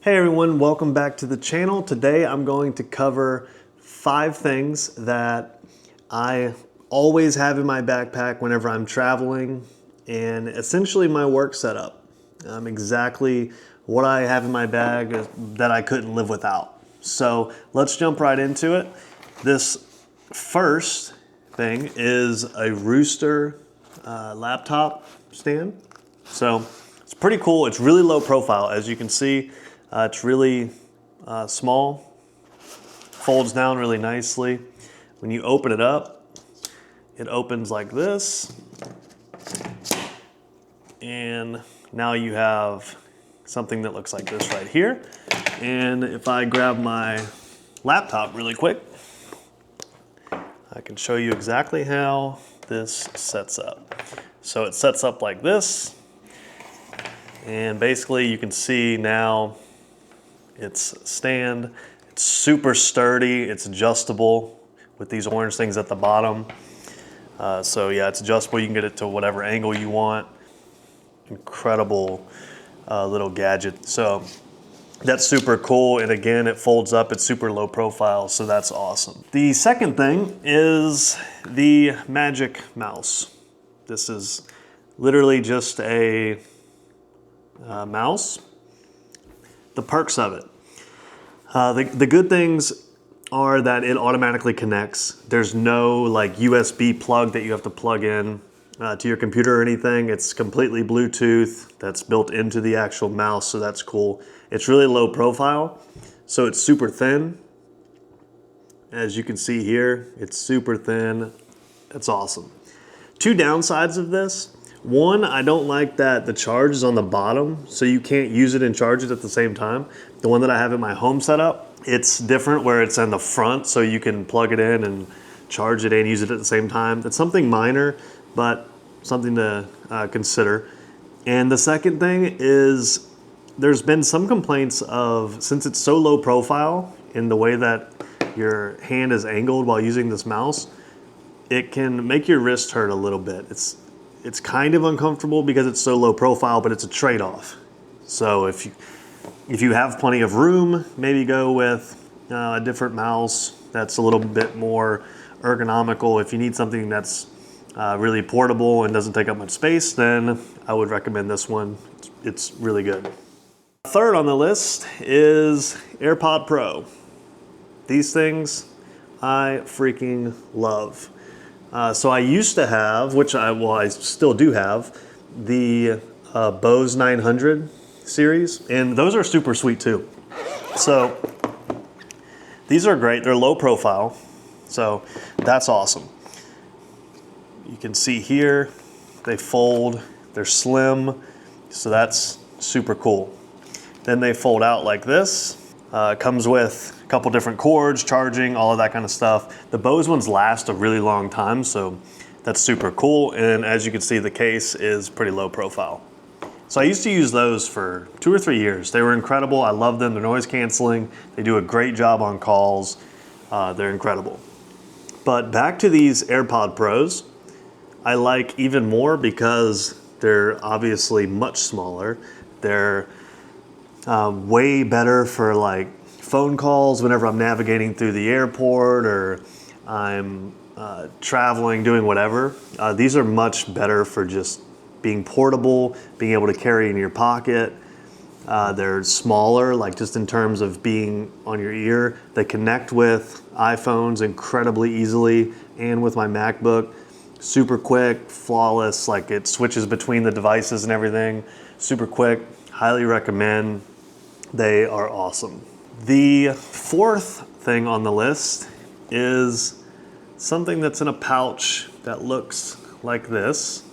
Hey everyone, welcome back to the channel. Today I'm going to cover 5 things that I always have in my backpack whenever I'm traveling, and essentially my work setup. Exactly what I have in my bag that I couldn't live without. So let's jump right into it. This first thing is a Rooster laptop stand. So it's pretty cool. It's really low profile, as you can see. It's really small, folds down really nicely. When you open it up, it opens like this. And now you have something that looks like this right here. And if I grab my laptop really quick, I can show you exactly how this sets up. So it sets up like this. And basically you can see now its stand. It's super sturdy, it's adjustable with these orange things at the bottom. So yeah, it's adjustable, you can get it to whatever angle you want. Incredible little gadget. So that's super cool, and again, it folds up, it's super low profile, so that's awesome. The second thing is the Magic Mouse. This is literally just a mouse. The perks of it. The good things are that it automatically connects. There's no like USB plug that you have to plug in to your computer or anything. It's completely Bluetooth that's built into the actual mouse, so that's cool. It's really low profile, so it's super thin. As you can see here, it's super thin. It's awesome. 2 downsides of this. One, I don't like that the charge is on the bottom, so you can't use it and charge it at the same time. The one that I have in my home setup, it's different where it's in the front, so you can plug it in and charge it and use it at the same time. It's something minor, but something to consider. And the second thing is there's been some complaints of, since it's so low profile in the way that your hand is angled while using this mouse, it can make your wrist hurt a little bit. It's kind of uncomfortable because it's so low profile, but it's a trade-off. So if you have plenty of room, maybe go with a different mouse that's a little bit more ergonomical. If you need something that's really portable and doesn't take up much space, then I would recommend this one. It's really good. Third on the list is AirPod Pro. These things I freaking love. So I used to have, I still do have, the Bose 900 series, and those are super sweet too. So these are great. They're low profile, so that's awesome. You can see here, they fold, they're slim, so that's super cool. Then they fold out like this. Comes with a couple different cords, charging, all of that kind of stuff. The Bose ones last a really long time, so that's super cool. And as you can see, the case is pretty low profile. So I used to use those for 2 or 3 years. They were incredible. I love them. They're noise canceling. They do a great job on calls. They're incredible. But back to these AirPod Pros, I like even more because they're obviously much smaller. They're way better for like phone calls whenever I'm navigating through the airport or I'm traveling, doing whatever. These are much better for just being portable, being able to carry in your pocket. They're smaller, like just in terms of being on your ear. They connect with iPhones incredibly easily and with my MacBook. Super quick, flawless, like it switches between the devices and everything. Super quick, highly recommend. They are awesome. The fourth thing on the list is something that's in a pouch that looks like this.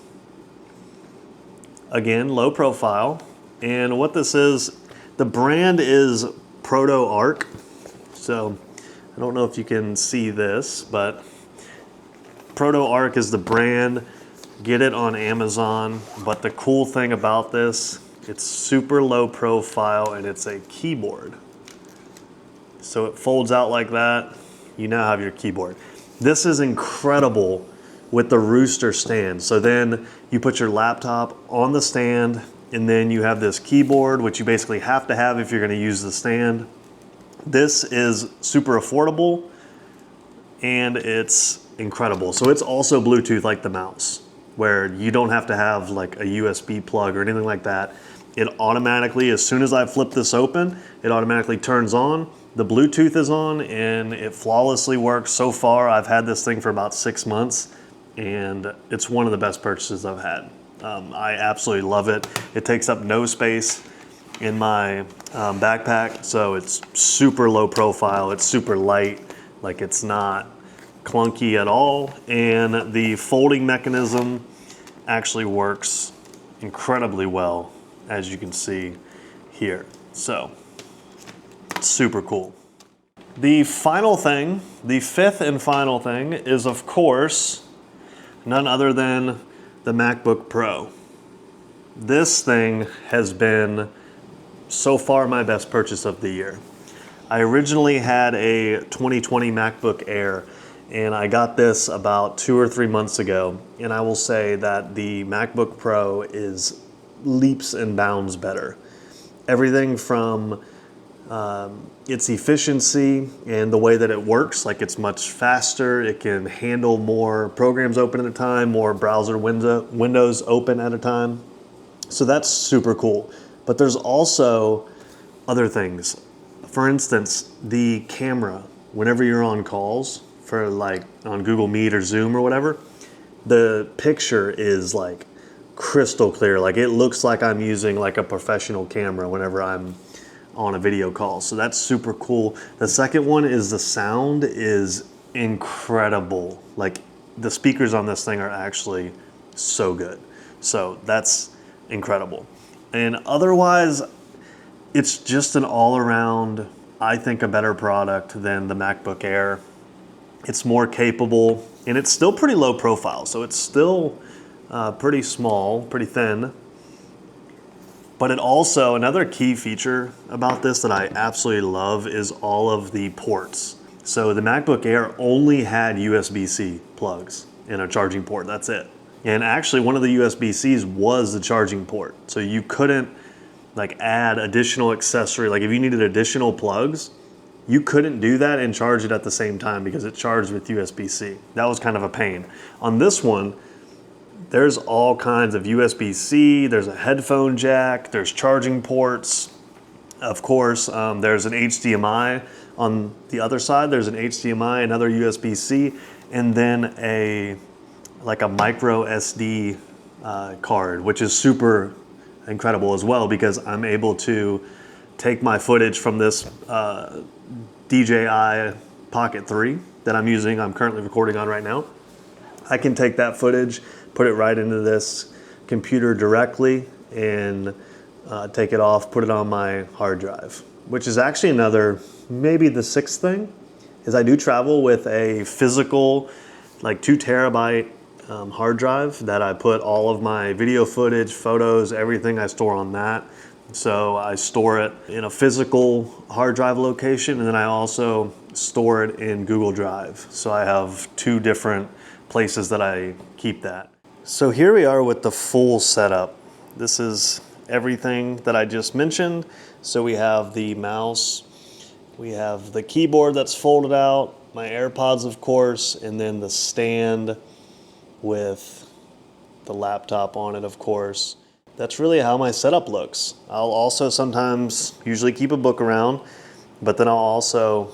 Again, low profile. And what this is, the brand is Proto Arc. So I don't know if you can see this, but Proto Arc is the brand. Get it on Amazon. But the cool thing about this, it's super low profile and it's a keyboard. So it folds out like that. You now have your keyboard. This is incredible with the Rooster stand. So then you put your laptop on the stand And then you have this keyboard, which you basically have to have if you're gonna use the stand. This is super affordable and it's incredible. So it's also Bluetooth like the mouse, where you don't have to have like a USB plug or anything like that. It automatically, as soon as I flip this open, it automatically turns on. The Bluetooth is on and it flawlessly works. So far, I've had this thing for about 6 months and it's one of the best purchases I've had. I absolutely love it. It takes up no space in my backpack, so it's super low profile, it's super light, like it's not clunky at all, and the folding mechanism actually works incredibly well, as you can see here. So, super cool. The final thing, the fifth and final thing, is of course none other than the MacBook Pro. This thing has been so far my best purchase of the year. I originally had a 2020 MacBook Air and I got this about 2 or 3 months ago, and I will say that the MacBook Pro is leaps and bounds better. Everything from its efficiency and the way that it works, like it's much faster, it can handle more programs open at a time, more browser windows open at a time. So that's super cool. But there's also other things. For instance, the camera, whenever you're on calls, for like on Google Meet or Zoom or whatever, the picture is like crystal clear. Like it looks like I'm using like a professional camera whenever I'm on a video call. So that's super cool. The second one is the sound is incredible. Like the speakers on this thing are actually so good. So that's incredible. And otherwise, it's just an all around, I think, a better product than the MacBook Air. It's more capable and it's still pretty low profile. So it's still pretty small, pretty thin. But it also, another key feature about this that I absolutely love is all of the ports. So the MacBook Air only had USB-C plugs and a charging port, that's it. And actually one of the USB-Cs was the charging port. So you couldn't like add additional accessory, like if you needed additional plugs, you couldn't do that and charge it at the same time because it charged with USB-C. That was kind of a pain. On this one, there's all kinds of USB-C, there's a headphone jack, there's charging ports. Of course, there's an HDMI on the other side. There's an HDMI, another USB-C, and then like a micro SD card, which is super incredible as well because I'm able to take my footage from this DJI Pocket 3 that I'm using, I'm currently recording on right now. I can take that footage, put it right into this computer directly and take it off, put it on my hard drive, which is actually another, maybe the sixth thing, is I do travel with a physical, like 2 terabyte hard drive that I put all of my video footage, photos, everything I store on that. So I store it in a physical hard drive location and then I also store it in Google Drive. So I have 2 different places that I keep that. So here we are with the full setup. This is everything that I just mentioned. So we have the mouse, we have the keyboard that's folded out, my AirPods of course, and then the stand with the laptop on it of course. That's really how my setup looks. I'll also sometimes usually keep a book around, but then I'll also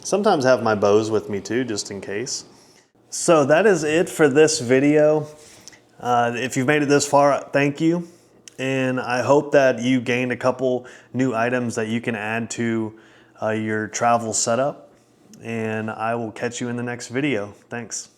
sometimes have my bows with me too, just in case. So that is it for this video. If you've made it this far, thank you. And I hope that you gained a couple new items that you can add to your travel setup. And I will catch you in the next video. Thanks.